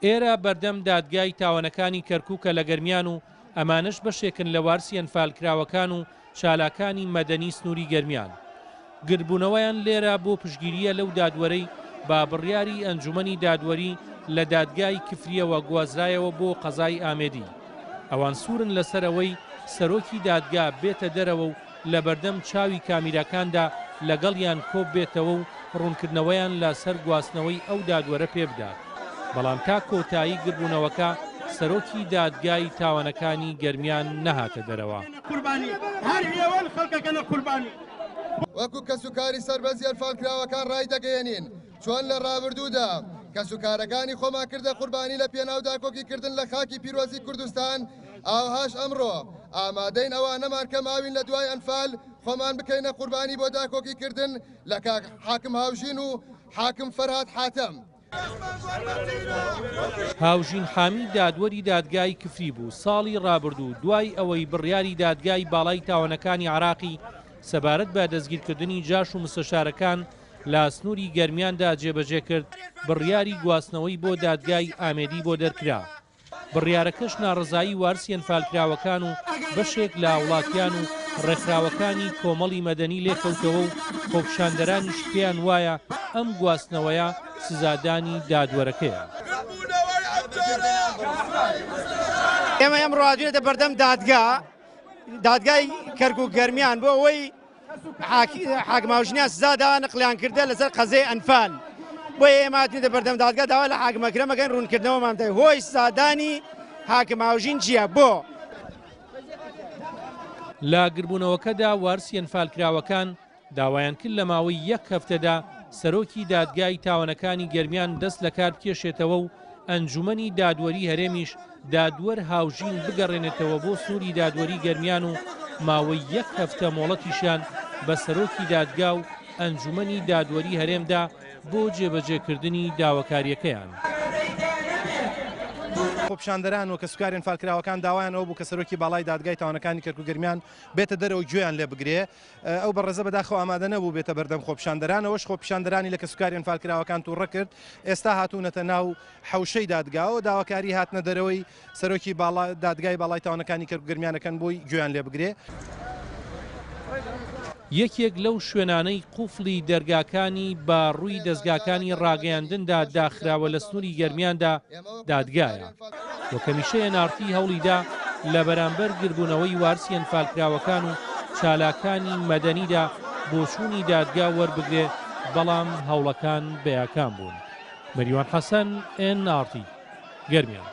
ئێرە بەردەم دادگای تاوانەکانی کەرکووکە لە گەرمیان و ئەمانش بەشێکن لە وارسی ئەنفالکراوەکان و چالاکانی مەدەنی سنووری گەرمیان. گربوونەوەیان لێرە بۆ پشگیریە لەو دادوەرەی با بڕیاری ئەنجومەنی دادوەری لە دادگای کفریەوە گوازرایەوە بۆ قەزای ئامێدی. ئەوان سوورن لەسەرەوەی سەرۆکی دادگا بێتە دەرەوە و لە بەردەم چاوی کامیراکاندا لەگەڵیان کۆب بێتەوە و ڕوونکردنەوەیان لەسەر گواستنەوەی ئەو دادوەرە پێبدات. بەڵام تا کۆتایی گربوونەوەکە سەرۆکی دادگای تاوانەکانی گەرمیان نەهاتە دەرەوە. وەکو کەسوکاری سەربەزی ئەنفالکراوەکان ڕای دەگەیەنین چۆن لە ڕابردوودا کەسوکارەکانی خۆمان کردە قوربانی لە پێناودا کۆکیکردن لە خاکی پیرۆزی کوردستان ئاوهاش ئەمڕۆ ئامادەین ئەوانەمان کە ماوین لە دوای ئەنفال خۆمان بکەینە قوربانی بۆ داکۆکیکردن لە حاکم هاوژین و حاکم فەرهاد حاتەم. هاوژین حامی دادوەری دادگای کفری بوو ساڵی ڕابردوو دوای ئەوەی بڕیاری دادگای باڵای تاوانەکانی عراقی سەبارەت بە دەستگیرکردنی جاش و مستەشارەکان لە سنووری گەرمیاندا جێبەجێ کرد بڕیاری گواستنەوەی بۆ دادگای ئامێدی بۆ دەرکرا. بڕیارەکەش ناڕزایی وارسی ئەنفالکراوەکان و بەشێک لە وڵاتیان و ڕێکخراوەکانی کۆمەڵی مەدەنی لێکەوتەوە و خۆپشاندەرانیش پێیان وایە ئەم گواستنەوەیە سزادانی دادوەرەکەیە. ئێمە ئەم ڕادوێتە بەردەم دادگای کەرکووک گەرمیان بۆ ئەوەی حاکم هاوژینیان سزادا نقلیان کردە لەسەر قەزەی ئەنفال. بۆ ئێمە هاتوینە بەردەم دادگا داوا لە حاکم ئەکرەمەکەن ڕوونکردنەوەمان دەی هۆی سزادانی حاکم هاوژین چییە بۆ؟ لە گربوونەوەکەدا وارسی ئەنفالکراوەکان داوایان کرد لە ماوەی یەک هەفتەدا سەرۆکی دادگای تاوانەکانی گەرمیان دەست لە کار بکێشێتەوە و ئەنجومەنی دادوەری هەرێمیش دادوەر هاوژین بگەڕێنێتەوە بۆ سووری دادوەری گەرمیان و ماوەی یەک هەفتە مۆڵەتیشان بە سەرۆکی دادگا و ئەنجومەنی دادوەری هەرێمدا بۆ جێبەجێکردنی داواکاریەکەیان. خۆپشاندەران و کەسوکاری ئەنفالکراوەکان داوایانەوە بوو کە سەرۆکی باڵای دادگای تاوانەکانی کەرکووک گەرمیان بێتە دەرەوە گوێیان لێ بگرێ. ئەو بەڕێزە بەداخەوە ئامادە نەبوو بێتە بەردەم خۆپشاندەرانەوەش خۆپشاندەرانی لە کەسوکاری ئەنفالکراوەکان تووڕە کرد. ئێستا هاتوونەتە ناو حەوشەی دادگاوە داواکاری هاتنە دەرەوەی سەرۆکی دادگای باڵای تاوانەکانی کەرکووک گەرمیانەکەن بۆی گوێیان لێ بگرێ. یەکێک لەو شوێنانەی قوفڵی دەرگاکانی بە ڕووی دەستگاکانی ڕاگەیاندندا داخراوە لە سنووری گەرمیاندا دادگایە. وە کەمیشەیە نارتی هەوڵیدا لە بەرامبەر گربوونەوەی وارسی ئەنفالکراوەکان و چالاکانی مەدەنیدا بۆچوونی دادگا وەربگرێ بەڵام هەوڵەکان بەیاکان بوون. مەریوان حەسەن NRT گەرمیان.